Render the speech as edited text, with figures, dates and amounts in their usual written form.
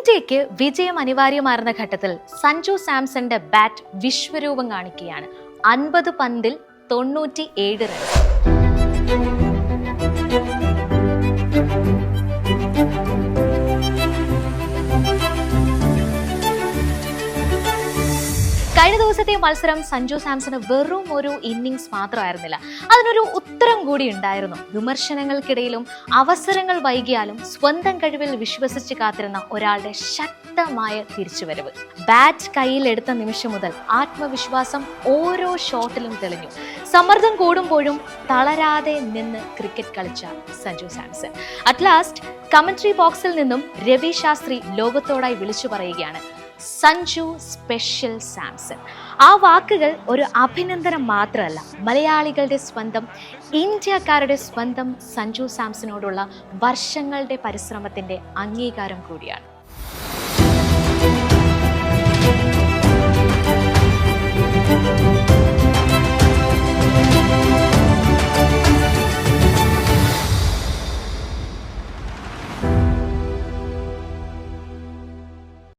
ഇന്ത്യക്ക് വിജയം അനിവാര്യമായിരുന്ന ഘട്ടത്തിൽ സഞ്ജു സാംസന്റെ ബാറ്റ് വിശ്വരൂപം കാണിക്കുകയാണ്. 50 പന്തിൽ 97 റൺസ്. കഴിഞ്ഞ ദിവസത്തെ മത്സരം സഞ്ജു സാംസണ് വെറും ഒരു ഇന്നിങ്സ് മാത്രമായിരുന്നില്ല, അതിനൊരു ഉത്തരം കൂടി ഉണ്ടായിരുന്നു. വിമർശനങ്ങൾക്കിടയിലും അവസരങ്ങൾ വൈകിയാലും സ്വന്തം കഴിവിൽ വിശ്വസിച്ച് കാത്തിരുന്ന ഒരാളുടെ ശക്തമായ തിരിച്ചുവരവ്. ബാറ്റ് കയ്യിലെടുത്ത നിമിഷം മുതൽ ആത്മവിശ്വാസം ഓരോ ഷോട്ടിലും തെളിഞ്ഞു. സമ്മർദ്ദം കൂടുമ്പോഴും തളരാതെ നിന്ന് ക്രിക്കറ്റ് കളിച്ച Sanju Samson at last commentary ബോക്സിൽ നിന്നും രവി ശാസ്ത്രി ലോകത്തോടായി വിളിച്ചു പറയുകയാണ്, സഞ്ജു സ്പെഷ്യൽ സാംസൺ. ആ വാക്കുകൾ ഒരു അഭിനന്ദനം മാത്രമല്ല, മലയാളികളുടെ സ്വന്തം, ഇന്ത്യക്കാരുടെ സ്വന്തം സഞ്ജു സാംസണോടുള്ള വർഷങ്ങളുടെ പരിശ്രമത്തിന്റെ അംഗീകാരം കൂടിയാണ്.